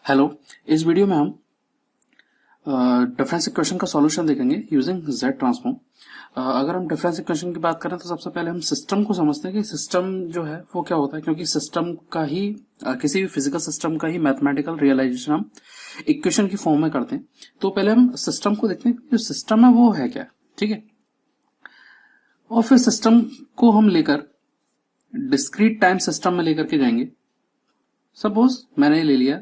Hello. इस video में हम डिफरेंस इक्वेशन का सॉल्यूशन देखेंगे यूजिंग जेड ट्रांसफॉर्म। अगर हम डिफरेंस इक्वेशन की बात करें तो सबसे पहले हम सिस्टम को समझते हैं कि सिस्टम जो है वो क्या होता है, क्योंकि सिस्टम का ही किसी भी फिजिकल सिस्टम का ही मैथमेटिकल रियलाइजेशन हम इक्वेशन की फॉर्म में करते हैं। तो पहले हम सिस्टम को देखते हैं, जो सिस्टम है वो है क्या, ठीक है। और फिर सिस्टम को हम लेकर डिस्क्रीट टाइम सिस्टम में लेकर के जाएंगे। सपोज मैंने ले लिया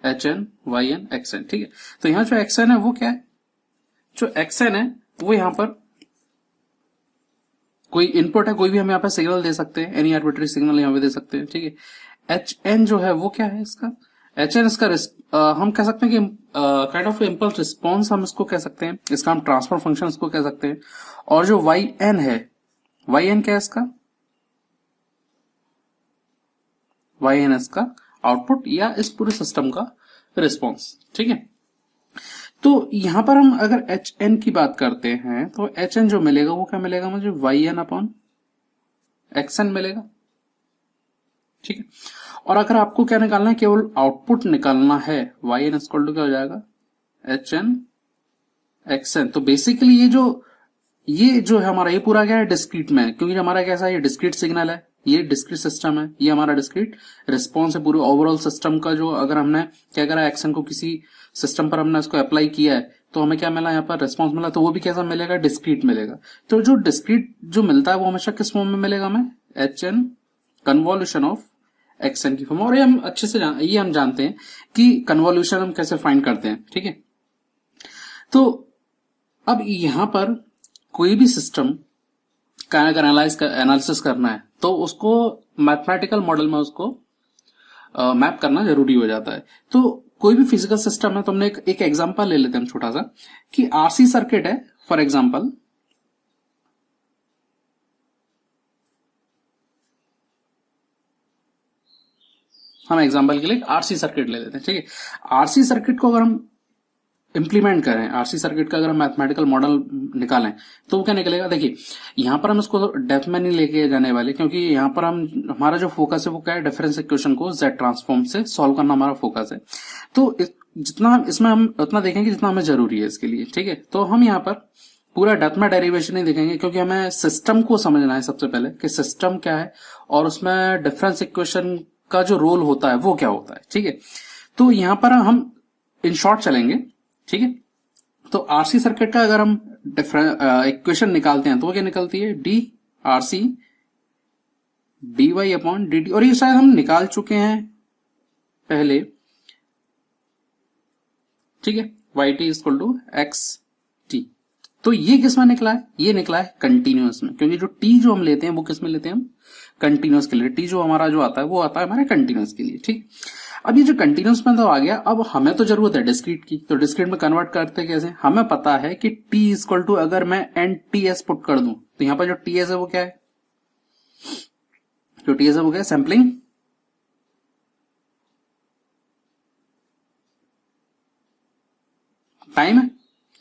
h n y n x n, ठीक है। तो यहां जो एक्स एन है वो क्या है, जो एक्स एन है वो यहां पर कोई इनपुट है, कोई भी हम यहाँ पे सिग्नल दे सकते हैं, एनी आर्बिट्री सिग्नल यहाँ पे दे सकते हैं, ठीक है। एच एन जो है वो क्या है इसका, एच एन इसका हम कह सकते हैं कि काइंड ऑफ इम्पल्स रिस्पॉन्स हम इसको कह सकते हैं, इसका हम ट्रांसफर फंक्शन इसको कह सकते हैं। और जो वाई एन है, वाई एन क्या है इसका, वाई एन इसका आउटपुट या इस पूरे सिस्टम का रिस्पॉन्स, ठीक है। तो यहां पर हम अगर एच एन की बात करते हैं तो एच एन जो मिलेगा वो क्या मिलेगा मुझे, y n upon x n मिलेगा, ठीक है। और अगर आपको क्या निकालना है, केवल आउटपुट निकालना है, वाई एन इक्वल टू क्या हो जाएगा, एच एन एक्स एन। तो बेसिकली ये जो है हमारा, ये पूरा क्या है डिस्क्रीट में, क्योंकि हमारा कैसा है, ये डिस्क्रीट सिग्नल है, ये डिस्क्रीट सिस्टम है, ये हमारा डिस्क्रीट रिस्पॉन्स है पूरे ओवरऑल सिस्टम का। जो अगर हमने क्या करा, एक्शन को किसी सिस्टम पर हमने इसको अप्लाई किया है तो हमें क्या मिला, यहाँ पर रिस्पॉन्स मिला, तो वो भी कैसा मिलेगा, डिस्क्रीट मिलेगा। तो जो डिस्क्रीट जो मिलता है वो हमेशा किस फॉर्म में मिलेगा हमें, h n convolution of x n की फॉर्म। और ये हम अच्छे से ये हम जानते हैं कि कन्वॉल्यूशन हम कैसे फाइंड करते हैं, ठीक है। तो अब यहां पर कोई भी सिस्टम का अगर एनालिसिस करना है तो उसको मैथमेटिकल मॉडल में उसको मैप करना जरूरी हो जाता है। तो कोई भी फिजिकल सिस्टम है तो हमने एक एग्जांपल ले लेते हैं हम छोटा सा, कि आरसी सर्किट है फॉर एग्जांपल, हम एग्जांपल के लिए आरसी सर्किट ले लेते हैं, ठीक है। आरसी सर्किट को अगर हम इंप्लीमेंट करें, आरसी सर्किट का अगर हम मैथमेटिकल मॉडल निकालें तो वो क्या निकलेगा, देखिए यहां पर हम इसको डेप्थ में नहीं लेके जाने वाले, क्योंकि यहां पर हमारा जो फोकस है वो क्या है, डिफरेंस इक्वेशन को जेड ट्रांसफॉर्म से सॉल्व करना हमारा फोकस है। तो जितना इसमें हम उतना देखेंगे जितना हमें जरूरी है इसके लिए, ठीक है। तो हम यहाँ पर पूरा डेप्थ में डेरिवेशन नहीं देखेंगे, क्योंकि हमें सिस्टम को समझना है सबसे पहले कि सिस्टम क्या है और उसमें डिफरेंस इक्वेशन का जो रोल होता है वो क्या होता है, ठीक है। तो यहां पर हम इन शॉर्ट चलेंगे, ठीक है। तो आरसी सर्किट का अगर हम इक्वेशन निकालते हैं तो वो क्या निकलती है, d RC d y upon d t, और ये शायद हम निकाल चुके हैं पहले, ठीक है। Y t equal to x t. तो ये किस में निकला है, ये निकला है कंटिन्यूअस में, क्योंकि जो टी जो हम लेते हैं वो किस में लेते हैं हम, कंटिन्यूअस के लिए। टी जो हमारा जो आता है वो आता है हमारे कंटिन्यूअस के लिए, ठीक। अब ये जो कंटिन्यूअस में तो आ गया, अब हमें तो जरूरत है डिस्क्रीट की, तो डिस्क्रीट में कन्वर्ट करते कैसे, हमें पता है कि टी इक्वल टू अगर मैं एन टी एस पुट कर दूं तो यहां पर जो टी एस है वो क्या है, जो टी एस है वो क्या है, सैंपलिंग टाइम है,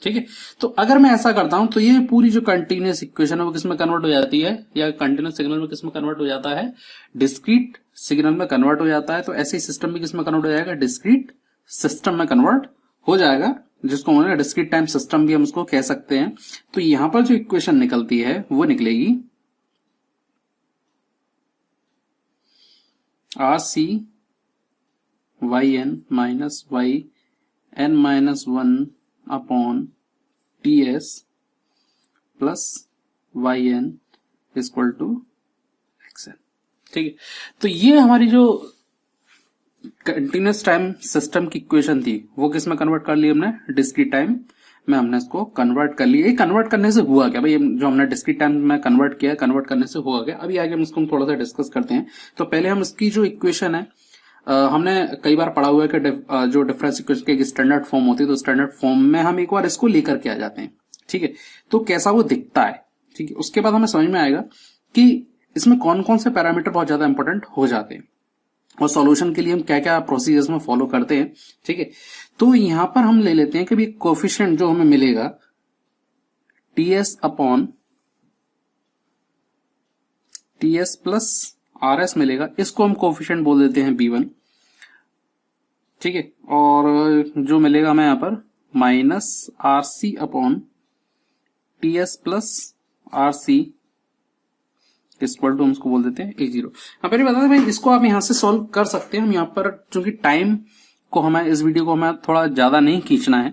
ठीक है। तो अगर मैं ऐसा करता हूं तो ये पूरी जो कंटिन्यूअस इक्वेशन है वो किसमें कन्वर्ट हो जाती है, या कंटिन्यूअस सिग्नल में किसमें कन्वर्ट हो जाता है, डिस्क्रीट सिग्नल में कन्वर्ट हो जाता है। तो ऐसे ही सिस्टम भी किसमें कन्वर्ट हो जाएगा, डिस्क्रीट सिस्टम में कन्वर्ट हो जाएगा, जिसको हम डिस्क्रीट टाइम सिस्टम भी हम उसको कह सकते हैं। तो यहां पर जो इक्वेशन निकलती है वो निकलेगी R C y n minus y n minus one upon T s plus y n equal to x n, ठीक है। तो ये हमारी जो कंटिन्यूअस टाइम सिस्टम की इक्वेशन थी वो किस में कन्वर्ट कर ली हमने, डिस्क्रीट टाइम में हमने इसको कन्वर्ट कर लिया। ये कन्वर्ट करने से हुआ क्या भाई, जो हमने डिस्क्रीट टाइम में कन्वर्ट किया, कन्वर्ट करने से हुआ क्या, अभी आगे हम इसको थोड़ा सा डिस्कस करते हैं। तो पहले हम इसकी जो इक्वेशन है, हमने कई बार पढ़ा हुआ है कि जो डिफरेंस इक्वेशन की स्टैंडर्ड फॉर्म होती है, तो स्टैंडर्ड फॉर्म में हम एक बार इसको लेकर के आ जाते हैं, ठीक है। तो कैसा वो दिखता है, ठीक है। उसके बाद हमें समझ में आएगा कि इसमें कौन कौन से पैरामीटर बहुत ज्यादा इंपॉर्टेंट हो जाते हैं और सॉल्यूशन के लिए हम क्या क्या प्रोसीजर्स में फॉलो करते हैं, ठीक है। तो यहां पर हम ले लेते हैं कि कोफिशिएंट जो हमें मिलेगा T S upon T s plus R S मिलेगा, इसको हम कोफिशिएंट बोल देते हैं B1, ठीक है। और जो मिलेगा हमें यहाँ पर minus R C upon T s plus R C equal to हम उसको बोल देते हैं ए जीरो। यहाँ पर बता दें भाई, इसको आप यहाँ से सॉल्व कर सकते हैं। हम यहाँ पर चूंकि टाइम को हमें इस वीडियो को हमें थोड़ा ज्यादा नहीं खींचना है,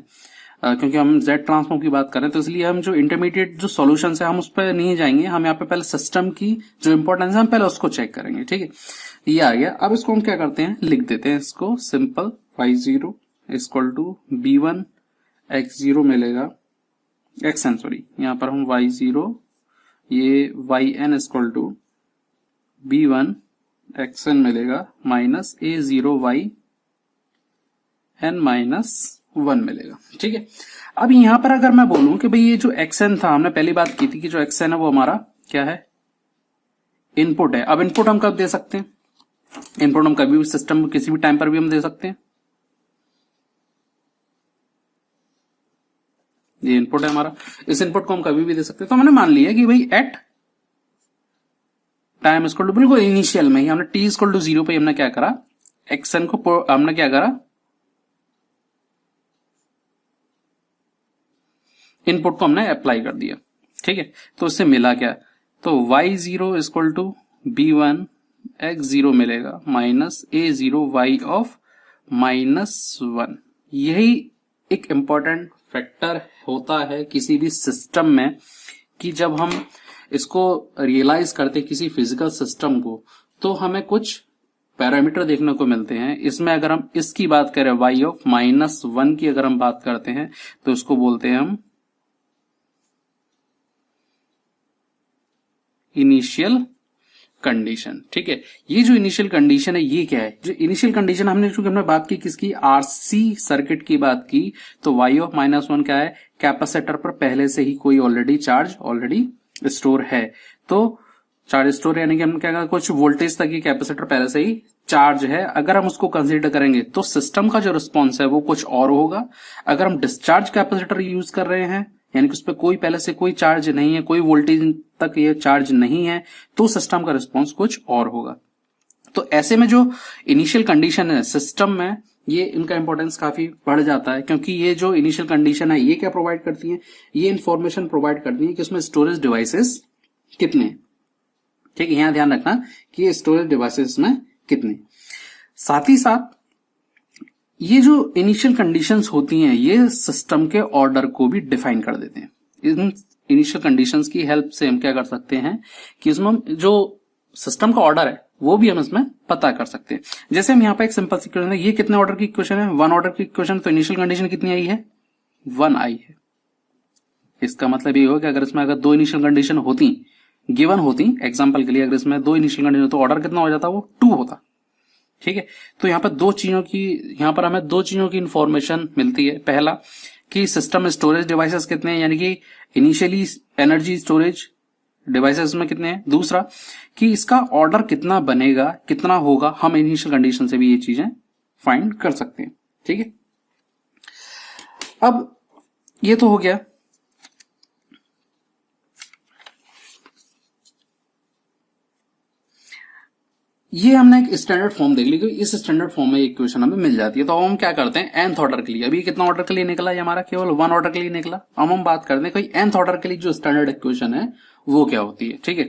क्योंकि हम जेड ट्रांसफॉर्म की बात करें, तो इसलिए हम जो इंटरमीडिएट जो सॉल्यूशन है हम उस पर नहीं जाएंगे। हम यहाँ पे पहले सिस्टम की जो इंपॉर्टेंस है हम पहले उसको चेक करेंगे। ठीक है, ये आ गया। अब इसको हम क्या करते हैं, लिख देते हैं इसको simple y zero equal to b one x zero मिलेगा, एक्स एन सॉरी, यहाँ पर हम वाई जीरो, ये y n equal to b one x n मिलेगा minus a zero y n minus one मिलेगा। ठीक है, अब यहां पर अगर मैं बोलूं कि भाई ये जो एक्सएन था, हमने पहली बात की थी कि जो एक्सएन है वो हमारा क्या है, इनपुट है। अब इनपुट हम कब दे सकते हैं, इनपुट हम कभी भी सिस्टम किसी भी टाइम पर भी हम दे सकते हैं। ये इनपुट है हमारा, इस इनपुट को हम कभी भी दे सकते हैं। तो हमने मान लिया कि भाई एट टाइम इक्वल टू, बिल्कुल इनिशियल में ही हमने टी इक्वल टू जीरो पे हमने क्या करा, एक्सएन को हमने क्या करा, इनपुट को हमने अप्लाई कर दिया। ठीक है, तो इससे मिला क्या, तो y zero equal to b one x zero मिलेगा minus a zero y of minus one. यही एक इंपॉर्टेंट फैक्टर होता है किसी भी सिस्टम में, कि जब हम इसको रियलाइज करते किसी फिजिकल सिस्टम को, तो हमें कुछ पैरामीटर देखने को मिलते हैं। इसमें अगर हम इसकी बात करें y ऑफ माइनस वन की अगर हम बात करते हैं, तो इसको बोलते हैं हम इनिशियल कंडीशन। ठीक है, ये जो इनिशियल कंडीशन है ये क्या है, जो इनिशियल कंडीशन हमने चूंकि हमने बात की किसकी, आरसी सर्किट की बात की, तो y ऑफ माइनस वन क्या है, कैपेसिटर पर पहले से ही कोई ऑलरेडी चार्ज ऑलरेडी स्टोर है। तो चार्ज स्टोर यानी कि हम क्या, कुछ वोल्टेज तक ही कैपेसिटर पहले से ही चार्ज है। अगर हम उसको कंसीडर करेंगे तो सिस्टम का जो रिस्पॉन्स है वो कुछ और होगा। अगर हम डिस्चार्ज कैपेसिटर यूज कर रहे हैं, यानी कि उस पर कोई पहले से कोई चार्ज नहीं है, कोई वोल्टेज तक ये चार्ज नहीं है, तो सिस्टम का रिस्पॉन्स कुछ और होगा। तो ऐसे में जो इनिशियल कंडीशन है सिस्टम में, ये इनका इंपॉर्टेंस काफी बढ़ जाता है, क्योंकि ये जो इनिशियल कंडीशन है ये क्या प्रोवाइड करती है, ये इंफॉर्मेशन प्रोवाइड करती है कि उसमें स्टोरेज डिवाइसेस कितने हैं। ठीक है, यहां ध्यान रखना कि ये स्टोरेज डिवाइसेस में कितने। साथ ही साथ ये जो इनिशियल कंडीशंस होती हैं ये सिस्टम के ऑर्डर को भी डिफाइन कर देते हैं। इन इनिशियल कंडीशंस की हेल्प से हम क्या कर सकते हैं कि इसमें जो सिस्टम का ऑर्डर है वो भी हम इसमें पता कर सकते हैं। जैसे हम यहाँ पे एक सिंपल सी क्वेश्चन है, ये कितने ऑर्डर की इक्वेशन है, वन ऑर्डर की इक्वेशन, तो इनिशियल कंडीशन कितनी आई है, वन आई है। इसका मतलब ये हो कि अगर इसमें अगर दो इनिशियल कंडीशन होती, गिवन होती, एग्जाम्पल के लिए अगर इसमें दो इनिशियल कंडीशन, तो ऑर्डर कितना हो जाता, वो टू होता। ठीक है, तो यहाँ पर यहाँ पर हमें दो चीजों की इंफॉर्मेशन मिलती है। पहला कि सिस्टम में स्टोरेज डिवाइसेस कितने हैं, यानी कि इनिशियली एनर्जी स्टोरेज डिवाइसेस में कितने हैं। दूसरा कि इसका ऑर्डर कितना बनेगा, कितना होगा, हम इनिशियल कंडीशन से भी ये चीजें फाइंड कर सकते हैं। ठीक है, अब ये तो हो गया। ये हमने एक स्टैंडर्ड फॉर्म देख ली, इस स्टैंडर्ड फॉर्म में इक्वेशन हमें मिल जाती है। तो हम क्या करते हैं, nth ऑर्डर के लिए, अभी कितना ऑर्डर के लिए निकला है हमारा, केवल वन ऑर्डर के लिए निकला। अब हम बात करते हैं कोई nth ऑर्डर के लिए जो स्टैंडर्ड इक्वेशन है वो क्या होती है। ठीक है,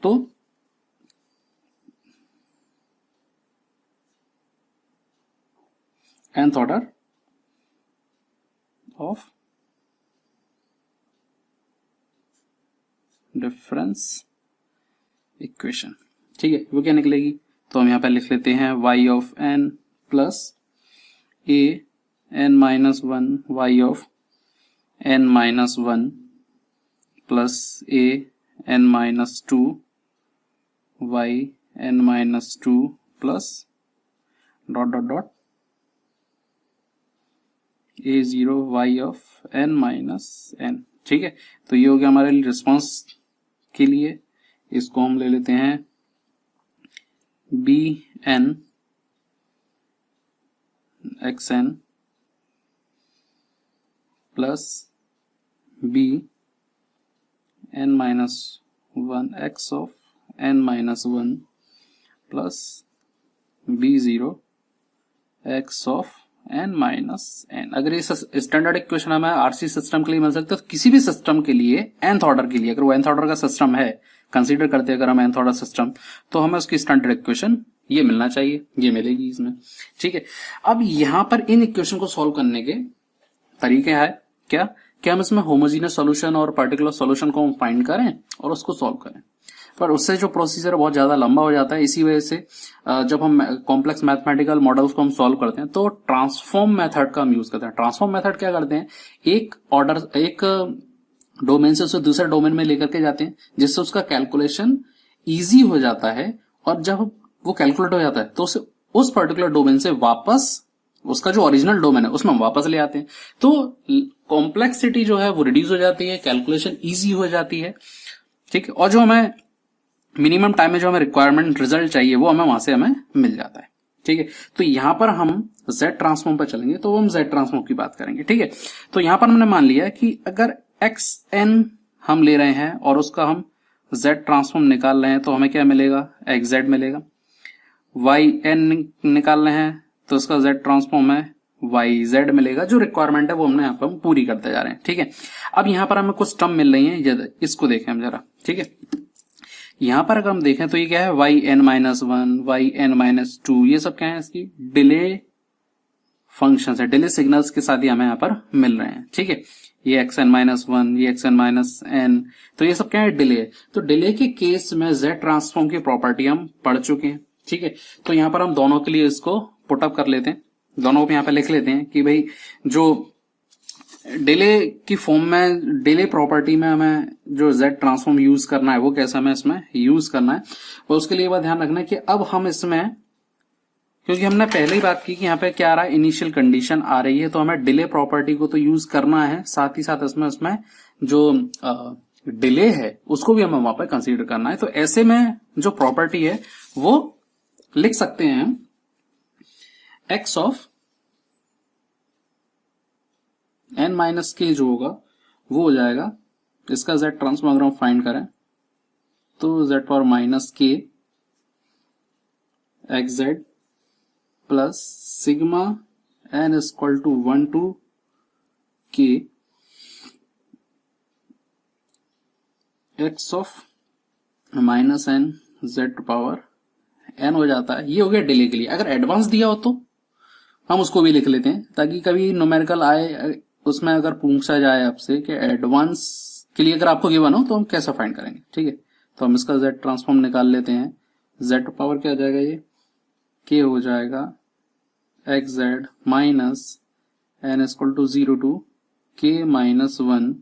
तो nth order of difference equation, ठीक है, वो क्या निकलेगी, तो हम यहां पर लिख लेते हैं y of n plus a n minus one y of n minus one plus a n minus two y n minus two plus dot dot dot a zero y of n minus n। ठीक है, तो ये हो गया हमारे response के लिए। इसको हम ले लेते हैं b n x n plus b n minus one x of n minus one plus b zero x of n minus n. अगर ये स्टैंडर्ड इक्वेशन हमें आरसी सिस्टम के लिए मिल सकता है तो किसी भी सिस्टम के लिए nth ऑर्डर के लिए, अगर वो nth ऑर्डर का सिस्टम है, कंसीडर करते हैं अगर हम nth ऑर्डर सिस्टम, तो हमें उसकी स्टैंडर्ड इक्वेशन ये मिलना चाहिए, ये मिलेगी इसमें। ठीक है, अब यहां पर इन इक्वेशन को सॉल्व करने के तरीके है क्या कि हम इसमें होमोजीनियस सॉल्यूशन और पर्टिकुलर सॉल्यूशन को फाइंड करें और उसको सॉल्व करें, पर उससे जो प्रोसीजर बहुत ज्यादा लंबा हो जाता है। इसी वजह से जब हम कॉम्प्लेक्स मैथमेटिकल मॉडल्स को हम सॉल्व करते हैं तो ट्रांसफॉर्म मेथड का हम यूज करते हैं। ट्रांसफॉर्म मेथड क्या करते हैं, एक डोमेन से उसे दूसरे डोमेन में लेकर के जाते हैं, जिससे उसका कैलकुलेशन इजी हो जाता है, और जब वो कैलकुलेट हो जाता है तो उसे उस पर्टिकुलर डोमेन से वापस उसका जो ओरिजिनल डोमेन है उसमें हम वापस ले आते हैं। तो कॉम्प्लेक्सिटी जो है वो रिड्यूस हो जाती है, कैलकुलेशन इजी हो जाती है। ठीक है, और जो हमें मिनिमम टाइम में जो हमें रिक्वायरमेंट रिजल्ट चाहिए वो हमें मिल जाता है। ठीक है, तो यहां पर हम Z ट्रांसफॉर्म पर चलेंगे तो हम Z ट्रांसफॉर्म की बात करेंगे। ठीक है, तो यहां पर हमने मान लिया कि अगर XN हम ले रहे हैं और उसका हम Z ट्रांसफॉर्म निकाल रहे हैं तो हमें क्या मिलेगा, XZ मिलेगा। YN निकाल रहे हैं तो उसका Z ट्रांसफॉर्म है YZ मिलेगा। जो रिक्वायरमेंट है वो हमने यहाँ पर पूरी करते जा रहे हैं। ठीक है, अब यहां पर हमें कुछ टर्म मिल रही है, इसको देखें हम जरा। ठीक है, यहां पर अगर हम देखें तो ये क्या है, yn-1, yn-2, ये सब क्या है, इसकी डिले फंक्शन है, डिले सिग्नल्स के साथ ही हमें यहां पर मिल रहे हैं। ठीक है, ये xn-1, ये xn-n, तो ये सब क्या है, डिले। तो डिले के केस में Z ट्रांसफॉर्म की प्रॉपर्टी हम पढ़ चुके हैं। ठीक है, तो यहां पर हम दोनों के लिए इसको पुटअप कर लेते हैं, दोनों को यहां पर लिख लेते हैं कि भाई जो डिले की फॉर्म में, डिले प्रॉपर्टी में हमें जो Z ट्रांसफॉर्म यूज करना है वो कैसे हमें इसमें यूज करना है। और उसके लिए बात ध्यान रखना है कि अब हम इसमें, क्योंकि हमने पहले ही बात की कि यहाँ पे क्या आ रहा है, इनिशियल कंडीशन आ रही है, तो हमें डिले प्रॉपर्टी को तो यूज करना है, साथ ही साथ इसमें जो डिले है उसको भी हमें वहां पर कंसीडर करना है। तो ऐसे में जो प्रॉपर्टी है वो लिख सकते हैं एक्स ऑफ n माइनस के जो होगा वो हो जाएगा, इसका Z ट्रांसफॉर्म अगर हम फाइंड करें तो Z power minus k XZ plus sigma n equal to 1 to k x of minus n Z power n हो जाता है। ये हो गया डिले के लिए। अगर एडवांस दिया हो तो हम उसको भी लिख लेते हैं, ताकि कभी न्यूमेरिकल आए उसमें अगर पूछा जाए आपसे कि एडवांस के लिए अगर आपको गिवन हो तो हम कैसा फाइंड करेंगे। ठीक है, तो हम इसका Z ट्रांसफॉर्म निकाल लेते हैं। Z पावर क्या आ जाएगा, ये K हो जाएगा XZ minus n equal to 0 to K minus 1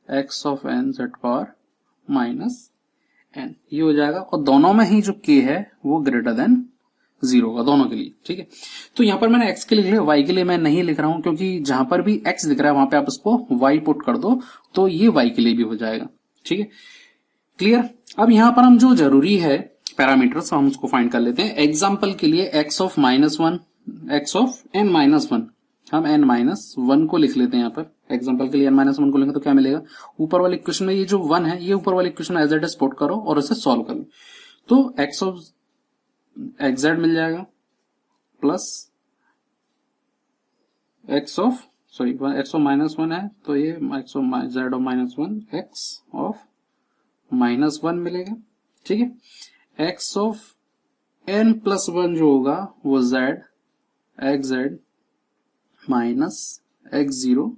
x of n Z power minus n, ये हो जाएगा। और दोनों में ही जो K है वो ग्रेटर देन 0 होगा दोनों के लिए। ठीक है, तो यहां पर मैंने x के लिए लिख लिया, y के लिए मैं नहीं लिख रहा हूं, क्योंकि जहां पर भी x दिख रहा है वहां पे आप उसको y पुट कर दो तो ये y के लिए भी हो जाएगा। ठीक है, क्लियर। अब यहां पर हम जो जरूरी है पैरामीटर्स हम उसको फाइंड कर लेते हैं। एग्जाम्पल के लिए x of -1, x of n-1, हम n-1 को लिख लेते हैं। यहाँ पर एग्जाम्पल के लिए n-1 को लेंगे तो क्या मिलेगा, ऊपर वाले इक्वेशन में ये जो 1 है ये ऊपर वाले equation as it is put करो और इसे सॉल्व कर लो, तो x ऑफ XZ मिल जाएगा प्लस x ऑफ -1 है तो ये x of Z of -1 x of -1 मिलेगा। ठीक है, x ऑफ n+1 जो होगा वो Z XZ minus x0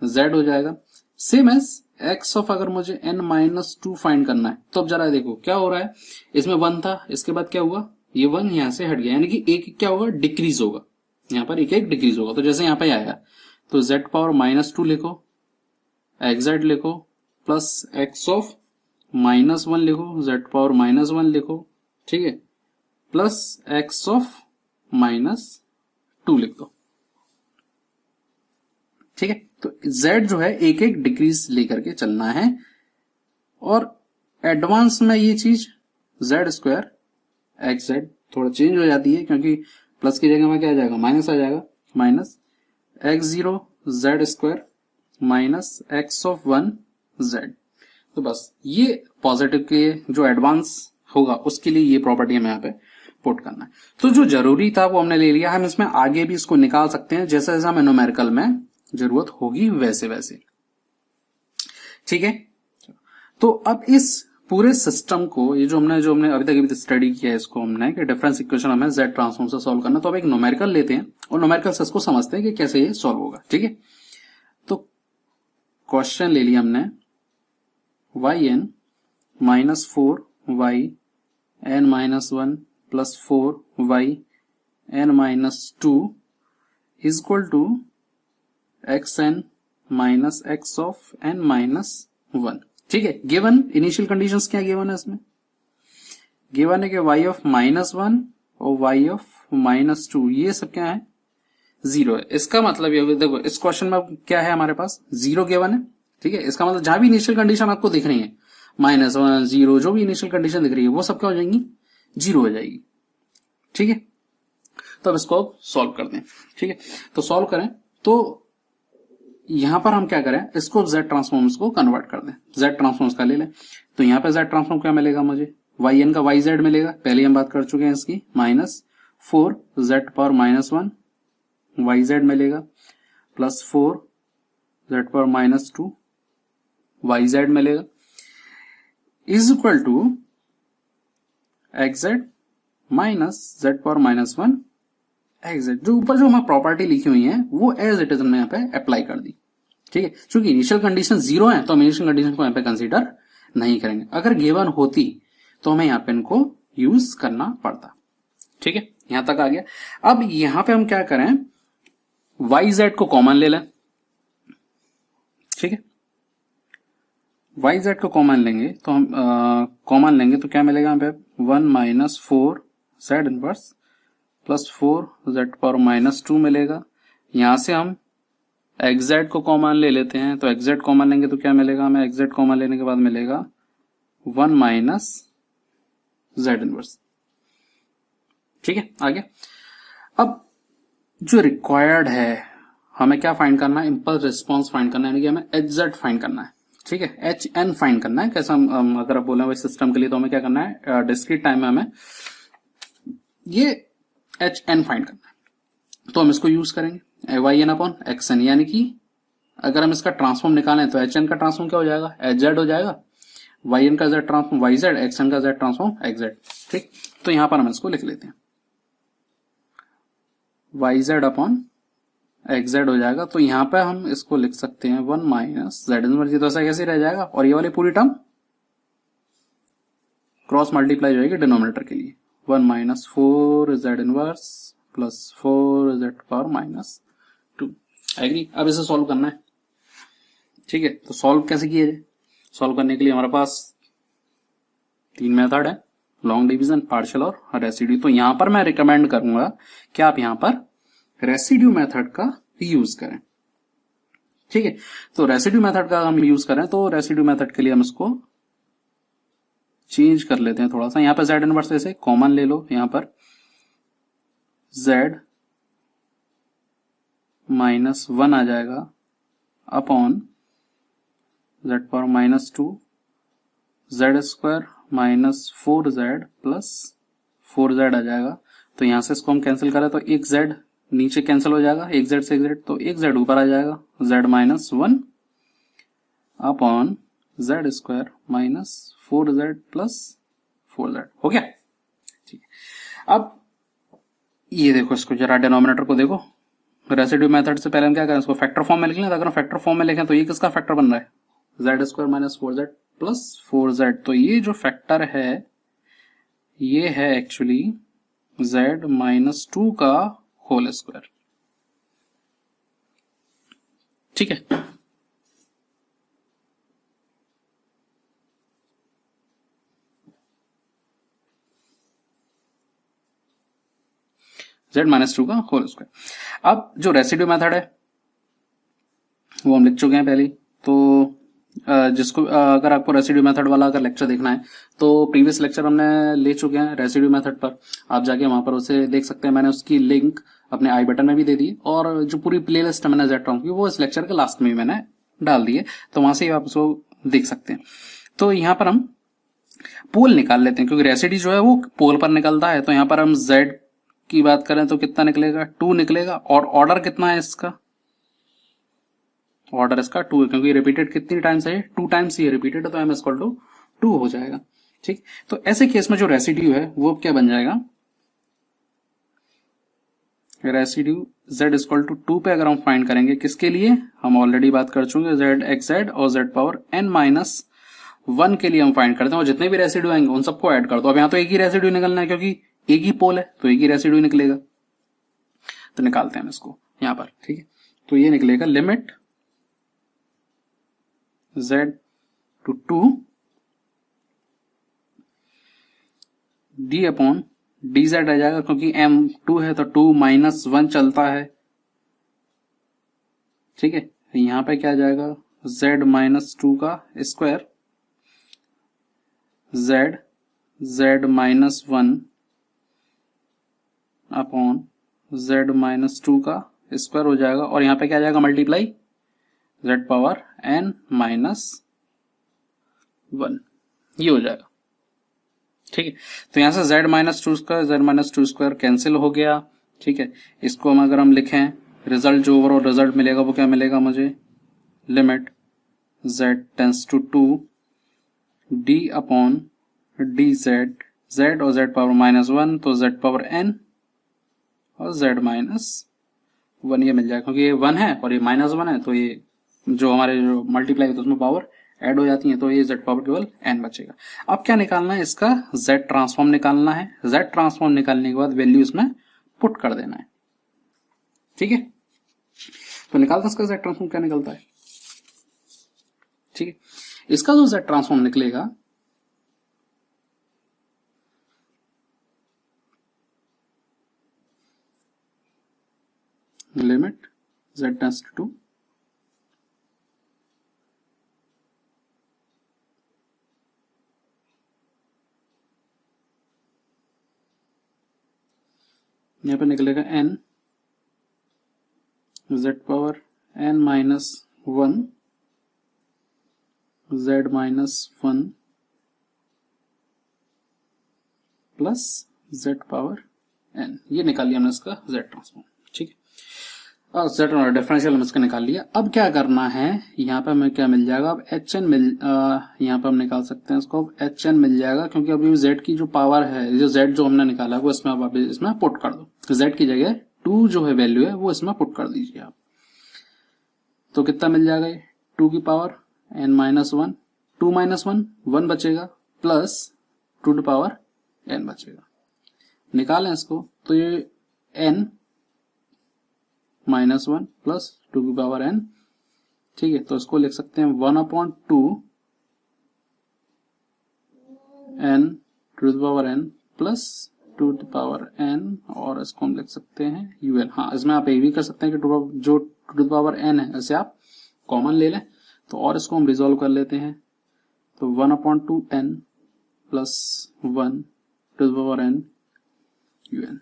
Z हो जाएगा। सेम एज x ऑफ, अगर मुझे n-2 फाइंड करना है तो अब जरा देखो क्या हो रहा है, इसमें 1 था, इसके बाद क्या हुआ, ये 1 यहां से हट गया, यानी कि एक क्या होगा, डिक्रीज होगा, यहां पर एक डिक्रीज होगा। तो जैसे यहां पे आया तो Z पावर -2 लिखो, XZ लिखो, प्लस x ऑफ -1 लिखो, Z पावर -1 लिखो। ठीक है, प्लस x ऑफ -2 लिख दो। ठीक है, तो Z जो है एक डिक्रीज लेकर के चलना है, और एडवांस में ये चीज Z² XZ थोड़ा चेंज हो जाती है, क्योंकि प्लस की जगह में क्या आ जाएगा, माइनस आ जाएगा, minus x0 Z² minus x of 1 Z। तो बस ये पॉजिटिव के जो एडवांस होगा उसके लिए ये प्रॉपर्टी हमें यहाँ पे पुट करना है। तो जो जरूरी था वो हमने ले लिया, हम इसमें आगे भी इसको निकाल सकते हैं जैसे जैसे हमें न्यूमेरिकल में जरूरत होगी वैसे वैसे। ठीक है, तो अब इस पूरे सिस्टम को, ये जो हमने अभी तक स्टडी किया है, इसको हमने कि डिफरेंस इक्वेशन हमें जेड ट्रांसफॉर्म से सॉल्व करना, तो अब एक न्यूमेरिकल लेते हैं और न्यूमेरिकल से इसको समझते हैं कि कैसे ये सॉल्व होगा। ठीक है, तो क्वेश्चन ले लिया हमने yn minus 4y n minus 1 plus 4y n minus 2 is equal to xn minus x of n minus 1। ठीक है, गिवन इनिशियल कंडीशंस क्या गिवन है इसमें? गिवन है कि y ऑफ माइनस 1 और y ऑफ माइनस 2 ये सब क्या है? 0 है। इसका मतलब ये देखो, इस क्वेश्चन में क्या है हमारे पास? 0 गिवन है। ठीक है, इसका मतलब जहां भी इनिशियल कंडीशन आपको दिख रही है, माइनस 1 0 जो भी इनिशियल कंडीशन दिख रही है वो सब क्या हो जाएंगी? 0 हो जाएगी। ठीक है, तो अब इसको सॉल्व कर दें। ठीक है, तो सॉल्व करें तो यहां पर हम क्या करें, इसको z ट्रांसफॉर्म्स को कन्वर्ट कर दें। z ट्रांसफॉर्म्स का ले लें, तो यहां पे z ट्रांसफॉर्म क्या मिलेगा मुझे? yn का yz मिलेगा, पहले हम बात कर चुके हैं इसकी, minus 4 z power minus 1 yz मिलेगा, plus 4 z power minus 2 yz मिलेगा, is equal to xz minus z power minus 1 xz। जो ऊपर जो हमारी प्रॉपर्टी लिखी हुई है वो एज इट इज हमने यहाँ पे अप्लाई कर दी। ठीक है, क्योंकि इनिशियल कंडीशन 0 है तो हम इनिशियल कंडीशन को यहाँ पे कंसीडर नहीं करेंगे। अगर गिवन होती तो हमें यहाँ पे इनको यूज करना पड़ता। ठीक है, यहां तक आ गया। अब यहां पे हम क्या करें, yz को कॉमन ले लें। ठीक है, yz को कॉमन लेंगे तो हम कॉमन लेंगे तो क्या मिलेगा यहाँ पे? 1 minus 4 z inverse plus 4 z power minus 2 मिलेगा। यहां से हम xz को कॉमन ले लेते हैं, तो xz कॉमन लेंगे तो क्या मिलेगा हमें? xz कॉमन लेने के बाद मिलेगा 1 माइनस z इनवर्स। ठीक है, आगे अब जो रिक्वायर्ड है हमें क्या फाइंड करना है? इंपल्स रिस्पॉन्स फाइंड करना है, यानी कि हमें hz फाइंड करना है। ठीक है, hn फाइंड करना है। कैसा अगर आप बोले सिस्टम के लिए तो हमें क्या करना है? डिस्क्रीट टाइम में हमें ये hn फाइंड करना है, तो हम इसको यूज करेंगे yn अपॉन xn, यानी कि अगर हम इसका ट्रांसफॉर्म निकालें तो hn का ट्रांसफॉर्म क्या हो जाएगा? hz हो जाएगा, yn का z ट्रांसफॉर्म yz, xn का z ट्रांसफॉर्म xz। ठीक, तो यहां पर हम इसको लिख लेते हैं, yz अपॉन xz हो जाएगा। तो यहां पे हम इसको लिख सकते हैं 1 माइनस z इनवर्स, तो ऐसा कैसे रह जाएगा, और ये वाली पूरी टर्म क्रॉस मल्टीप्लाई हो जाएगी डिनोमिनेटर के लिए, 1 minus 4 z inverse plus 4 z power minus 2। Agree? अब इसे सॉल्व करना है। ठीक है, तो सॉल्व कैसे किया जाए? सॉल्व करने के लिए हमारे पास 3 मेथड है, लॉन्ग डिवीजन, पार्शियल और रेसिड्यू। तो यहां पर मैं रिकमेंड करूंगा कि आप यहां पर रेसिड्यू मेथड का यूज करें। ठीक है, तो रेसिड्यू मेथड का हम यूज करें तो रेसिड्यू मेथड के लिए हम इसको चेंज कर लेते हैं थोड़ा सा। यहां पर z इनवर्स ऐसे कॉमन ले लो, यहां पर z माइनस 1 आ जाएगा upon z power minus 2 z square minus 4z plus 4z आ जाएगा। तो यहां से इसको हम कैंसिल करें तो एक z नीचे कैंसिल हो जाएगा, एक z से एक z, तो एक z ऊपर आ जाएगा, z minus 1 upon z square minus 4z plus 4z। हो गया? ठीक है, अब ये देखो, इसको जरा डिनोमिनेटर को देखो। रेसिड्यू मेथड से पहले हम क्या करें, इसको फैक्टर फॉर्म में लिख लें। अगर हम फैक्टर फॉर्म में लिखें तो ये किसका फैक्टर बन रहा है? z square minus 4z plus 4z। तो ये जो फैक्टर है ये है एक्चुअली z माइनस 2 का होल स्क्वायर। ठीक है, z माइनस 2 का होल स्क्वायर। अब जो रेसिड्यू मेथड है वो हम लिख चुके हैं पहले, तो जिसको अगर आपको रेसिड्यू मेथड वाला अगर लेक्चर देखना है तो प्रीवियस लेक्चर हमने ले चुके हैं रेसिड्यू मेथड पर, आप जाके वहां पर उसे देख सकते हैं। मैंने उसकी लिंक अपने आई बटन में भी दे दी, और जो पूरी प्लेलिस्ट मैंने जेड की वो इस लेक्चर के लास्ट में भी मैंने डाल दी है, तो वहां से आप उसको देख सकते हैं। तो यहाँ पर हम पोल निकाल लेते हैं, क्योंकि रेसिड्यू जो है वो पोल पर निकलता है। तो यहाँ पर हम z की बात करें तो कितना निकलेगा, 2 निकलेगा। और ऑर्डर कितना है इसका, ऑर्डर इसका 2 है, क्योंकि रिपीटेड कितनी टाइम्स है, 2 टाइम्स ही रिपीटेड है, तो m इक्वल टू 2 हो जाएगा। ठीक, तो ऐसे केस में जो रेसिड्यू है वो क्या बन जाएगा, रेसिड्यू z इक्वल टू 2 पे अगर हम फाइंड करेंगे, किसके लिए, हम ऑलरेडी बात कर चुके हैं z एक्स जेड और z पावर n माइनस 1 के लिए हम फाइंड करते हैं, और जितने भी रेसिड्यू आएंगे उन सबको ऐड कर दो। अब यहाँ तो एक ही रेसिड्यू निकलना है, क्योंकि एक ही पोल है तो एक ही रेसिड्यू निकलेगा। तो निकालते हैं हम इसको यहां पर। ठीक है, तो ये निकलेगा limit z to 2 d upon d z आ जाएगा, क्योंकि m 2 है तो 2 माइनस 1 चलता है। ठीक है, यहां पे क्या आ जाएगा, z माइनस 2 का square, z minus 1 upon z minus 2 का स्क्वायर हो जाएगा, और यहां पे क्या आ जाएगा, multiply z power n minus 1, ये हो जाएगा। ठीक है, तो यहां से z minus 2 square, z minus 2 square cancel हो गया। ठीक है, इसको हम अगर हम लिखें, रिजल्ट जो ओवरऑल रिजल्ट मिलेगा वो क्या मिलेगा मुझे, limit z tends to 2 d upon d z, z और z पावर माइनस 1 तो z पावर n और z माइनस 1 ये मिल जाएगा, क्योंकि ये 1 है और ये माइनस 1 है, तो ये जो हमारे जो मल्टीप्लाई होता है उसमें पावर ऐड हो जाती है, तो ये z पावर केवल n बचेगा। अब क्या निकालना है, इसका z ट्रांसफॉर्म निकालना है। z ट्रांसफॉर्म निकालने के बाद वैल्यू इसमें पुट कर देना है। ठीक है, तो निकालते इसका z ट्रांसफॉर्म क्या निकलता है। ठीक है, इसका जो z ट्रांसफॉर्म निकलेगा, लिमिट z टेंस टू 2 यहाँ पे निकलेगा n z power n minus 1 z minus 1 plus z power n, ये निकाल लिया हमने इसका z ट्रांसफॉर्म। ठीक है, और z डिफरेंशियल हमने इसका निकाल लिया। अब क्या करना है, यहाँ पे हमें क्या मिल जाएगा, अब hn मिल, यहाँ पे हम निकाल सकते हैं इसको, अब hn मिल जाएगा, क्योंकि अभी z की जो पावर है, जो z जो हमने निकाला है वो इसमें, अब आप इसमें पुट कर दो, z की जगह 2 जो है वैल्यू है वो इसमें पुट कर दीजिए आप। तो कितना मिल जाएगा, ये 2 की पावर n माइनस 1, 2 माइनस 1 1 बचेगा, प्लस 2 टू पावर n बचेगा। निकालें इसको, तो ये n माइनस 1 प्लस 2 की पावर n। ठीक है, तो इसको लिख सकते हैं 1 upon 2 n to the power n plus 2 to power n, और इसको हम लिख सकते हैं un। हाँ, इसमें आप ये भी कर सकते हैं कि जो 2 टू द पावर n है ऐसे आप कॉमन ले लें, तो और इसको हम रिजोल्व कर लेते हैं, तो 1 upon 2 n plus 1 to the power n un,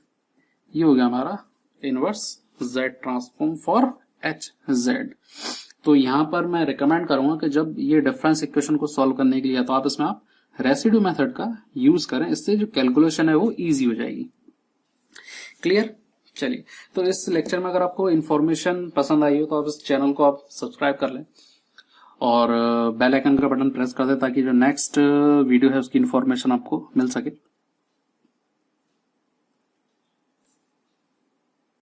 ये हो गया हमारा inverse z transform for hz। तो यहां पर मैं रिकमेंड करूंगा कि जब ये डिफरेंस इक्वेशन को सॉल्व करने के लिए, तो आप इसमें आप रेसिड्यू मेथड का यूज करें, इससे जो कैलकुलेशन है वो इजी हो जाएगी। क्लियर, चलिए, तो इस लेक्चर में अगर आपको इन्फॉर्मेशन पसंद आई हो तो आप इस चैनल को आप सब्सक्राइब कर लें और बेल आइकन का बटन प्रेस कर दें, ताकि जो नेक्स्ट वीडियो है उसकी इन्फॉर्मेशन आपको मिल सके।